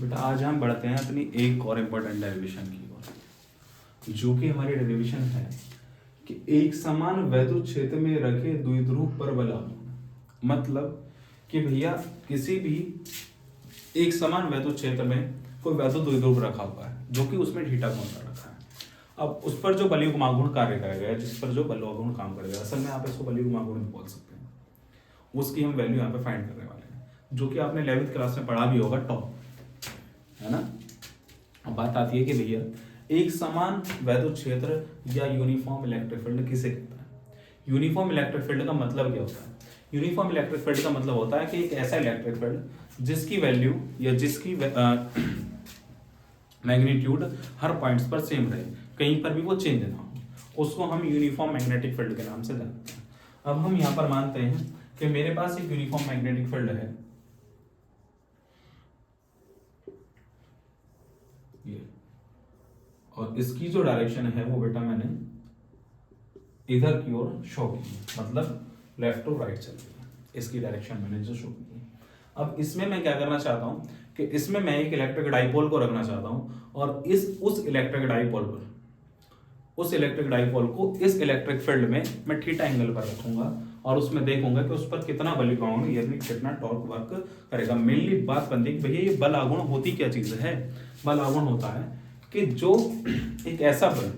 बेटा आज हम बढ़ते हैं अपनी एक और इम्पोर्टेंट डेरिवेशन की ओर, जो कि हमारी डेरिवेशन है कि एक समान वैद्युत क्षेत्र में रखे द्विध्रुव पर बल लागू। मतलब कि भैया किसी भी एक समान वैद्युत क्षेत्र में कोई वैद्युत द्विध्रुव रखा हुआ है जो कि उसमें थीटा कोण का रखा है। अब उस पर जो बलयुग्मागुण कार्य करेगा, जिस पर जो बलयुग्मागुण काम करेगा, असल में आप इसको बलयुग्मागुण बोल सकते हैं, उसकी हम वैल्यू यहाँ पे फाइंड करने वाले हैं, जो कि आपने 11th क्लास में पढ़ा भी होगा, टॉप, है ना। अब बात आती है कि भैया एक समान वैद्युत क्षेत्र या यूनिफॉर्म इलेक्ट्रिक फील्ड किसे कहता है। यूनिफॉर्म इलेक्ट्रिक फील्ड का मतलब क्या होता है? यूनिफॉर्म इलेक्ट्रिक फील्ड का मतलब होता है कि एक ऐसा इलेक्ट्रिक फील्ड जिसकी वैल्यू या जिसकी मैग्नीट्यूड हर पॉइंट्स पर सेम रहे, कहीं पर भी वो चेंज ना हो, उसको हम यूनिफॉर्म मैग्नेटिक फील्ड के नाम से जानते हैं। अब हम यहाँ पर मानते हैं कि मेरे पास एक यूनिफॉर्म मैग्नेटिक फील्ड है, ये, और इसकी जो डायरेक्शन है वो बेटा मैंने इधर की ओर शो की, मतलब लेफ्ट टू राइट चल रही है, इसकी डायरेक्शन मैंने जो शो की है। अब इसमें मैं क्या करना चाहता हूं कि इसमें मैं एक इलेक्ट्रिक डाइपोल को रखना चाहता हूं, और उस इलेक्ट्रिक डाइपोल पर, उस इलेक्ट्रिक डाइपोल को इस इलेक्ट्रिक फील्ड में मैं थीटा एंगल पर रखूंगा और उसमें देखूंगा कि उस पर कितना बलयुग्मागुण यानी कितना टॉर्क वर्क करेगा। मेनली बात बनती है कि भैया ये बल आघूर्ण होती क्या चीज है। बल आघूर्ण होता है कि जो एक ऐसा बल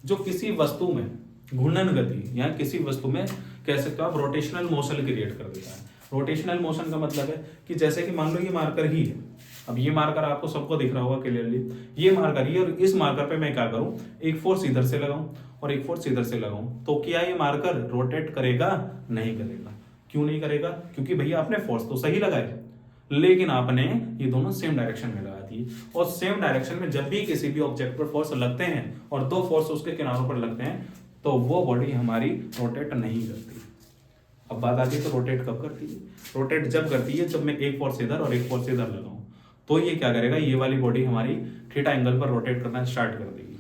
जो किसी वस्तु में घूर्णन गति या किसी वस्तु में कह सकते हो आप रोटेशनल मोशन क्रिएट कर देता है। रोटेशनल मोशन का मतलब है कि जैसे कि मान लो ये मार्कर ही है, अब ये मार्कर आपको सबको दिख रहा होगा क्लियरली, ये मार्कर ही, और इस मार्कर पे मैं क्या करूं, एक फोर्स इधर से लगाऊं और एक फोर्स इधर से लगाऊं, तो क्या ये मार्कर रोटेट करेगा? नहीं करेगा। क्यों नहीं करेगा? क्योंकि भैया आपने फोर्स तो सही लगाया, लेकिन आपने ये दोनों सेम डायरेक्शन में लगा दी, और सेम डायरेक्शन में जब भी किसी भी ऑब्जेक्ट पर फोर्स लगते हैं और दो फोर्स उसके किनारों पर लगते हैं तो वो बॉडी हमारी रोटेट नहीं करती। अब बात आती है तो रोटेट कब करती है? रोटेट जब करती है जब मैं एक फोर्स इधर और एक फोर्स इधर लगाऊं, तो ये क्या करेगा, ये वाली बॉडी हमारी थीटा एंगल पर रोटेट करना स्टार्ट कर देगी।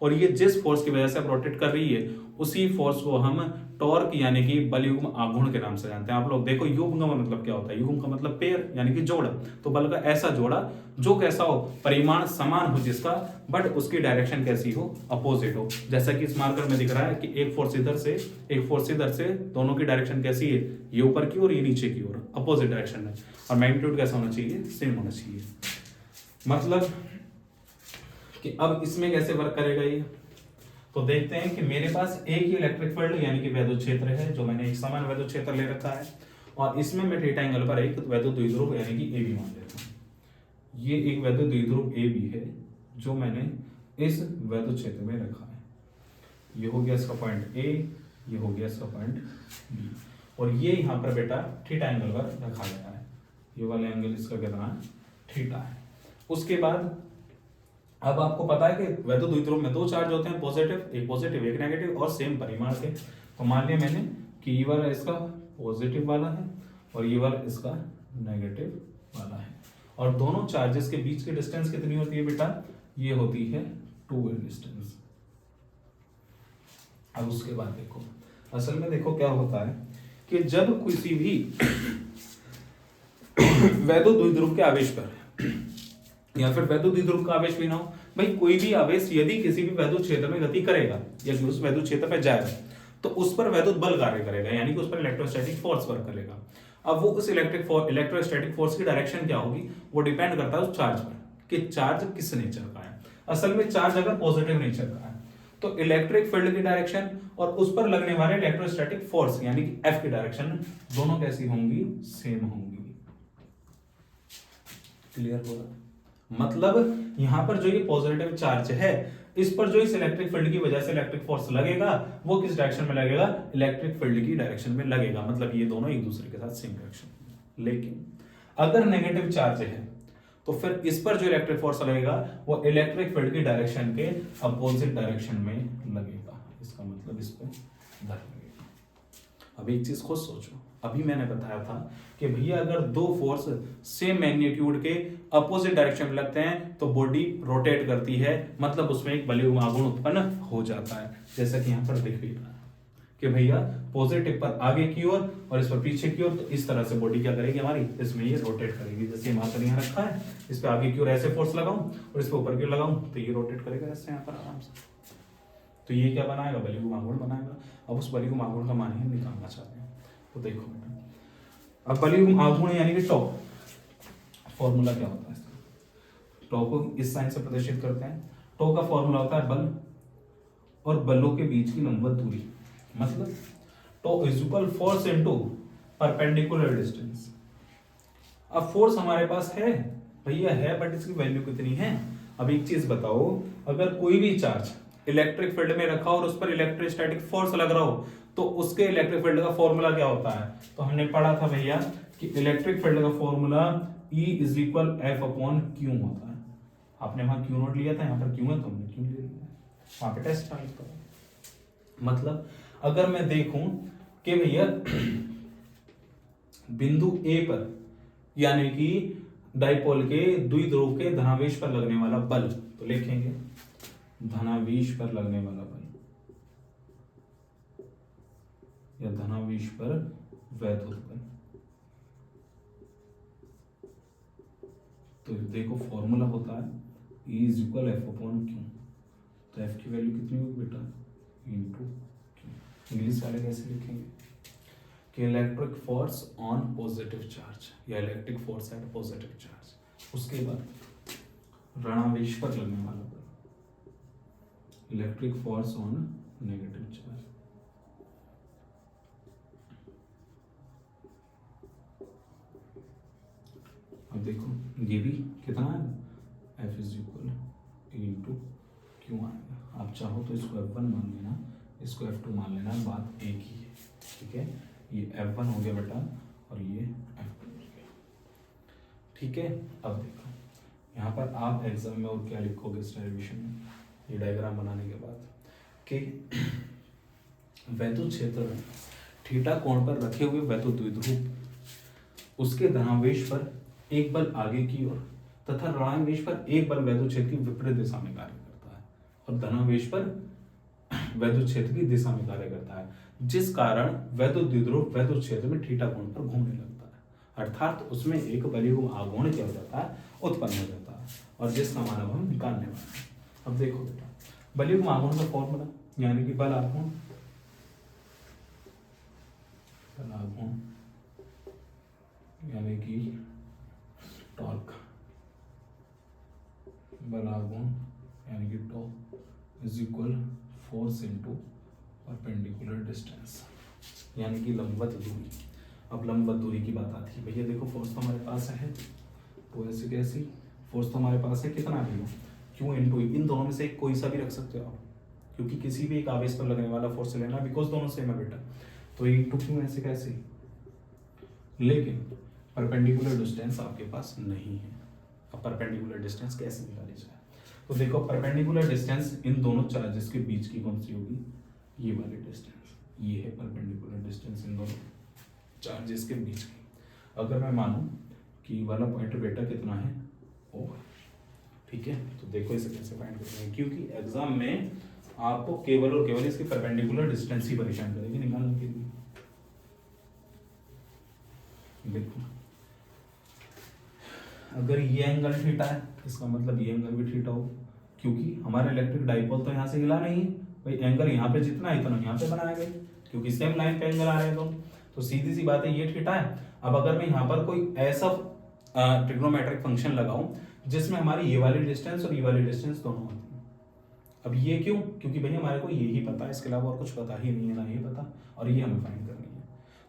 और ये जिस फोर्स की वजह से अब रोटेट कर रही है उसी फोर्स को हम टॉर्क यानी कि बलयुग्म आघूर्ण के नाम से जानते हैं। आप लोग देखो युग्म का मतलब क्या होता है? युग्म का मतलब पेयर यानी कि जोड़ा। तो बल का ऐसा जोड़ा जो कैसा हो, परिमाण समान हो जिसका, बट उसकी डायरेक्शन कैसी हो, अपोजिट हो। जैसा कि इस मार्कर में दिख रहा है कि एक फोर्स इधर से एक फोर्स इधर से, दोनों की डायरेक्शन कैसी है, ये ऊपर की और ये नीचे की ओर, अपोजिट डायरेक्शन में। और मैग्नीट्यूड कैसा होना चाहिए? सेम होना चाहिए। मतलब कि अब इसमें कैसे वर्क करेगा ये, तो देखते हैं कि मेरे पास एक ही इलेक्ट्रिक फील्ड यानी कि वैद्युत क्षेत्र है, जो मैंने एक समान वैद्युत क्षेत्र ले रखा है, और इसमें मैं थीटा एंगल पर एक वैद्युत द्विध्रुव यानी कि ए बी मान लेता हूं। ये एक वैद्युत द्विध्रुव ए बी है जो मैंने इस वैद्युत क्षेत्र में रखा है। ये हो गया इसका पॉइंट ए, ये हो गया इसका पॉइंट बी, और ये यहाँ पर बेटा थीटा एंगल पर रखा गया है। ये वाला एंगल इसका कितना है? थीटा है। उसके बाद अब आपको पता है कि वैद्युत द्विध्रुव में दो चार्ज होते हैं, पॉजिटिव एक नेगेटिव, और सेम परिमाण के। तो मान लिया मैंने कि ये वाला इसका पॉजिटिव वाला है और ये वाला इसका नेगेटिव वाला है, और दोनों चार्जेस के बीच की डिस्टेंस कितनी होती है बेटा? ये होती है 2a डिस्टेंस। अब उसके बाद देखो, असल में देखो क्या होता है कि जब किसी भी वैद्युत द्विध्रुव के आवेश पर या फिर वैद्युत द्विध्रुव का आवेश भी ना हो, भाई कोई भी आवेश यदि किसी भी वैद्युत क्षेत्र में गति करेगा या उस वैद्युत क्षेत्र पर जाएगा तो उस पर वैद्युत बल कार्य करेगा, यानी कि उस पर इलेक्ट्रोस्टैटिक फोर्स वर्क करेगा। अब वो उस इलेक्ट्रोस्टैटिक फोर्स की डायरेक्शन क्या होगी, वो डिपेंड करता है उस चार्ज पर कि चार्ज किस नेचर का है। असल में चार्ज अगर पॉजिटिव नेचर का है तो इलेक्ट्रिक फील्ड की डायरेक्शन और उस पर लगने वाले इलेक्ट्रोस्टैटिक फोर्स यानी कि एफ की डायरेक्शन दोनों कैसी होंगी? सेम होंगी। क्लियर होगा? मतलब यहां पर जो ये पॉजिटिव चार्ज है, इस पर जो इस इलेक्ट्रिक फील्ड की वजह से इलेक्ट्रिक फोर्स लगेगा वो किस डायरेक्शन में लगेगा? इलेक्ट्रिक फील्ड की डायरेक्शन में लगेगा। मतलब ये दोनों एक दूसरे के साथ सेम डायरेक्शन। लेकिन अगर नेगेटिव चार्ज है तो फिर इस पर जो इलेक्ट्रिक फोर्स लगेगा वो इलेक्ट्रिक फील्ड की डायरेक्शन के अपोजिट डायरेक्शन में लगेगा। इसका मतलब इस पर इधर लगेगा। अब एक चीज खुद सोचो, अभी मैंने बताया था कि भैया अगर दो फोर्स सेम मैग्नीट्यूड के अपोजिट डायरेक्शन में लगते हैं तो बॉडी रोटेट करती है, मतलब उसमें एक बलयुग्म आघूर्ण उत्पन्न हो जाता है। जैसा कि यहाँ पर दिख भी रहा है कि भैया पॉजिटिव पर आगे की ओर और इस पर पीछे की ओर, तो इस तरह से बॉडी क्या करेगी हमारी, इसमें ये रोटेट करेगी। जैसे यहाँ पर यहाँ रखा है, इस पे आगे की ओर ऐसे फोर्स लगाऊं और इस पे ऊपर की ओर लगाऊं तो ये रोटेट करेगा ऐसे यहाँ पर आराम से। तो ये क्या बनाएगा, बलिगुम आघूर्ण बनाएगा। अब उस बलिगुम आघूर्ण का मान ही हम निकालना चाहते हैं। तो देखो बेटा, अब बलिगुम आघूर्ण यानी कि टॉ, फॉर्मूला क्या होता है इसका, टॉ को इस साइन से प्रदर्शित करते हैं। टॉ का फॉर्मूला होता है बल और बलों के बीच की लंबवत दूरी, मतलब टॉ is equal force into perpendicular distance. अब फोर्स हमारे पास है भैया है, बट इसकी वैल्यू कितनी है। अब एक चीज बताओ, अगर कोई भी चार्ज इलेक्ट्रिक फील्ड में रखा और उस पर इलेक्ट्रोस्टैटिक फोर्स लग रहा हो तो उसके इलेक्ट्रिक फील्ड का फॉर्मूला क्या होता है। तो हमने पढ़ा था भैया कि इलेक्ट्रिक फील्ड का formula E is equal F upon Q होता है। आपने वहां क्यू नोट लिया था, यहाँ पर क्यू है तो हमने क्यू ले लिया, वहां पे टेस्ट स्टार्ट करो। मतलब अगर मैं देखूं कि भैया बिंदु ए पर यानी कि डाइपोल के द्विध्रुव के धनावेश पर लगने वाला बल, तो लिखेंगे धनावेश पर लगने वाला बल या धनावेश पर वैद्युत बल। तो देखो फॉर्मूला होता है E is equal F upon Q. तो एफ की वैल्यू कितनी होगी बेटा, इनटू क्यू। इंग्लिश वाले कैसे लिखेंगे कि electric force on positive charge या electric force at positive charge, उसके बाद ऋणावेश पर लगने वाला बल electric force on negative charge. अब देखो ये भी कितना है, F is equal into Q आएगा। आप चाहो तो इसको F1 मान लेना, इसको F2 मान लेना, बात एक ही है, ठीक है। ये F1 हो गया बेटा और ये F2 हो गया, ठीक है। अब देखो यहाँ पर आप एग्जाम में और क्या लिखोगे इस डेरिवेशन में, ये डायग्राम बनाने के बाद कि वैद्युत क्षेत्र में थीटा कोण पर रखे हुए वैद्युत द्विध्रुव उसके धनावेश पर एक बल आगे की ओर तथा ऋणावेश पर एक बल वैद्युत क्षेत्र की विपरीत दिशा में कार्य करता है और धनावेश पर वैद्युत क्षेत्र की दिशा में कार्य करता है, जिस कारण वैद्युत द्विध्रुव वैद्युत क्षेत्र में थीटा कोण पर घूमने लगता है, अर्थात उसमें एक बलिगुम आघूर्ण क्या हो जाता है, उत्पन्न हो जाता है, और जिसका मान अब हम निकालने वाले हैं। अब देखो बेटा बलिगुम आघूर्ण का फॉर्मूला यानी कि बल आघूर्ण यानी कि टॉर्क, बल आघूर्ण यानी कि टॉ is equal force into perpendicular distance यानी कि लंबवत दूरी। अब लंबवत दूरी की बात आती है भैया, देखो फोर्स तो हमारे पास है, तो ऐसे कैसी फोर्स तो हमारे पास है कितना भी हो, क्यू इनटू इन दोनों में से कोई सा भी रख सकते हो आप, क्योंकि किसी भी एक आवेश पर लगने वाला फोर्स लेना, बिकॉज दोनों सेम है बेटा। तो इनटू क्यू ऐसे कैसे, लेकिन परपेंडिकुलर डिस्टेंस आपके पास नहीं है। अब परपेंडिकुलर डिस्टेंस कैसे निकाली जाए, तो देखो परपेंडिकुलर डिस्टेंस इन दोनों चार्जेस के बीच की कौन सी होगी, ये वाली डिस्टेंस, ये है परपेंडिकुलर डिस्टेंस इन दोनों चार्जेस के बीच की। अगर मैं मानूं कि वाला पॉइंट बेटा कितना है, ओ, ठीक है। तो देखो इसे कैसे फाइंड करते हैं, क्योंकि एग्जाम में आपको केवल और केवल इसकी परपेंडिकुलर डिस्टेंस ही परेशान करेगी निकालने के लिए। देखो अगर ये एंगल थीटा है, इसका मतलब ये एंगल भी थीटा हो, क्योंकि हमारा इलेक्ट्रिक डाइपोल तो यहाँ से हिला नहीं है भाई, एंगल यहाँ पे जितना है इतना यहाँ पे बनाया गया, क्योंकि सेम लाइन पे एंगल आ रहे हैं तो सीधी सी बात है ये थीटा है। अब अगर मैं यहाँ पर कोई ऐसा ट्रिग्नोमेट्रिक फंक्शन लगाऊं जिसमें हमारी ये वाली डिस्टेंस और ये वाली डिस्टेंस दोनों होती है, अब ये क्यों, क्योंकि भाई हमारे को ये ही पता है, इसके अलावा और कुछ पता ही नहीं है, ना ये पता और ये हमें फाइंड करनी है।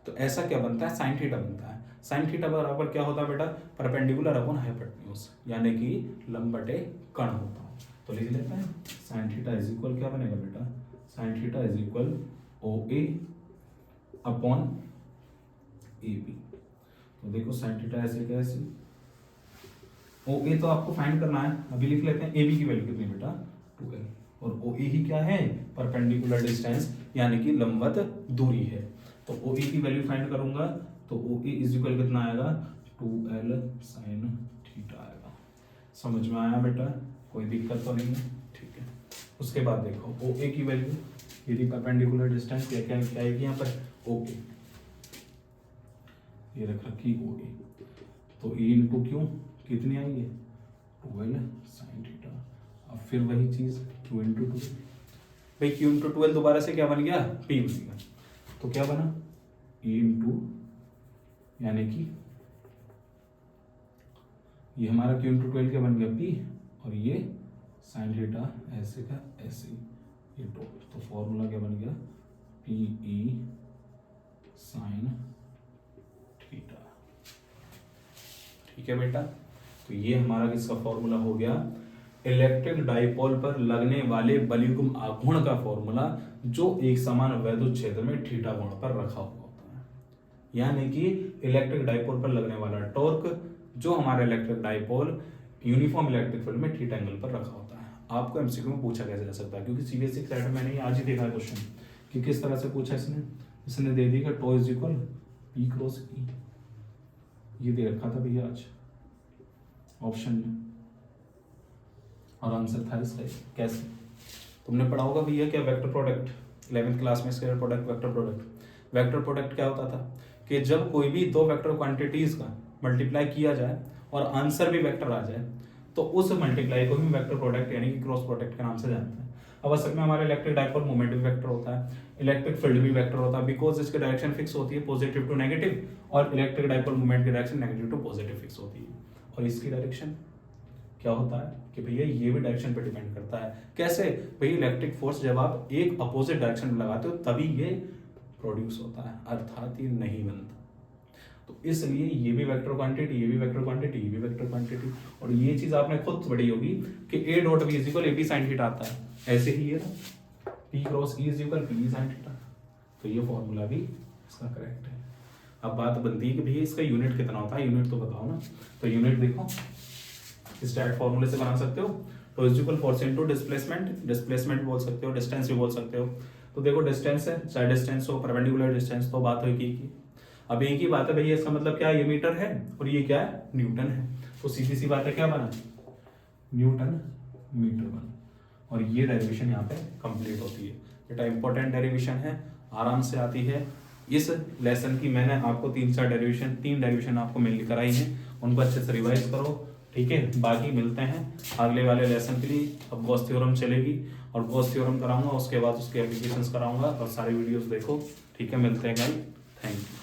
तो ऐसा क्या बनता है, साइन थीटा बनता है। साइन थीटा बराबर क्या होता है बेटा, परपेंडिकुलर अपॉन हाइपोटेन्यूज यानी कि लंब बटे कर्ण होता है। तो लिख लेते हैं साइन थीटा इज इक्वल क्या बनेगा बेटा, sine theta is equal O A upon A B. तो देखो साइन थीटा ऐसे कैसे, ओ ए तो आपको फाइंड करना है, अभी लिख लेते हैं ए बी की वैल्यू कितनी बेटा 12, और ओ ए ही क्या है, परपेंडिकुलर डिस्टेंस यानी कि लंबवत दूरी है। तो ओ ए की वैल्यू फाइंड करूंगा तो ओ ए इज इक्वल कितना आएगा 2l साइन थीटा आएगा। समझ में आया बेटा, कोई दिक्कत तो नहीं है, ठीक है। उसके बाद देखो ओ ए की वैल्यू यदि परपेंडिकुलर डिस्टेंस क्या क्या क्या आएगी यहाँ पर ओके, ये रख रखी ओ ए, तो ए इंटू क्यू कितनी आई है 12 साइन थीटा। अब फिर वही चीज क्यू इंटू 2, भाई क्यू इंटू 12 दोबारा से क्या बन गया पी बन गया, तो क्या बना ए इंटू यानी कि ये हमारा क्यू इंटू 12 क्या बन गया पी, और ये साइन थीटा ऐसे का ऐसे ये तो फॉर्मूला क्या बन गया पी ई साइन थीटा। ठीक है बेटा, तो ये हमारा किसका फॉर्मूला हो गया, इलेक्ट्रिक डाइपोल पर लगने वाले बलयुग्म आघूर्ण का फॉर्मूला जो एक समान वैद्युत क्षेत्र में थीटा कोण पर रखा हुआ होता है। यानी कि इलेक्ट्रिक डाइपोल पर लगने वाला टॉर्क जो हमारा electric dipole uniform electric field में थीटा एंगल पर रखा होता है। आपको एमसीक्यू में पूछा कैसे जा सकता है, क्योंकि सीबीएसई सेट में मैंने आज ही देखा है क्वेश्चन कि किस तरह से पूछा इसने दे दी कि tau is equal P cross E, ये दे रखा था भैया आज ऑप्शन में, और आंसर था इसका कैसे। तुमने पढ़ा होगा भैया क्या वेक्टर प्रोडक्ट 11th क्लास में, स्केलर प्रोडक्ट वेक्टर प्रोडक्ट क्या होता था कि जब कोई भी दो वेक्टर क्वांटिटीज का मल्टीप्लाई किया जाए और आंसर भी वेक्टर आ जाए तो उस मल्टीप्लाई को भी वेक्टर प्रोडक्ट यानी कि क्रॉस प्रोडक्ट के नाम से जानते हैं। अब असल में हमारे इलेक्ट्रिक डाइपोल मोमेंट भी वेक्टर होता है, इलेक्ट्रिक फील्ड भी वेक्टर होता है, बिकॉज इसकी डायरेक्शन फिक्स होती है पॉजिटिव टू नेगेटिव, और इलेक्ट्रिक डाइपोल मोमेंट की direction negative to positive fix होती है। और इसकी डायरेक्शन क्या होता है कि भैया ये भी डायरेक्शन पे डिपेंड करता है। कैसे भैया, इलेक्ट्रिक फोर्स जब आप एक अपोजिट डायरेक्शन में लगाते हो तभी ये प्रोड्यूस होता है, अर्थात ये नहीं बनता। तो इसलिए ये भी वेक्टर क्वांटिटी, ये भी वेक्टर क्वांटिटी, ये भी वेक्टर क्वांटिटी, और ये चीज आपने खुद पढ़ी होगी कि A dot B is equal A B sine theta आता है, ऐसे ही ये ना P cross E is equal P sine theta. तो ये फॉर्मूला भी इसका करेक्ट है। अब बात बनती है कि भैया इसका यूनिट कितना होता है, यूनिट तो बताओ ना। तो यूनिट देखो इस डायरेक्ट फॉर्मूले से बना सकते हो, तो is equal force into displacement बोल सकते हो, डिस्टेंस भी बोल सकते हो। तो देखो डिस्टेंस है, चाहे डिस्टेंस हो परपेंडिकुलर डिस्टेंस, तो बात हो की। अब एक ही बात है भैया, इसका मतलब क्या है, ये मीटर है और ये क्या है न्यूटन है, तो सीधी सी बात है क्या बना न्यूटन मीटर बना, और ये डेरिवेशन यहाँ पे कंप्लीट होती है। बेटा इंपॉर्टेंट डेरिवेशन है, आराम से आती है। इस लेसन की मैंने आपको तीन डेरिवेशन आपको मिल कराई है, उनको अच्छे से रिवाइज करो। ठीक है, बाकी मिलते हैं अगले वाले लेसन के लिए। अब गॉस थ्योरम चलेगी और गॉस थ्योरम कराऊंगा, उसके बाद उसके एप्लीकेशंस कराऊंगा, और सारी वीडियोस देखो। ठीक है, मिलते हैं गाइस, थैंक यू।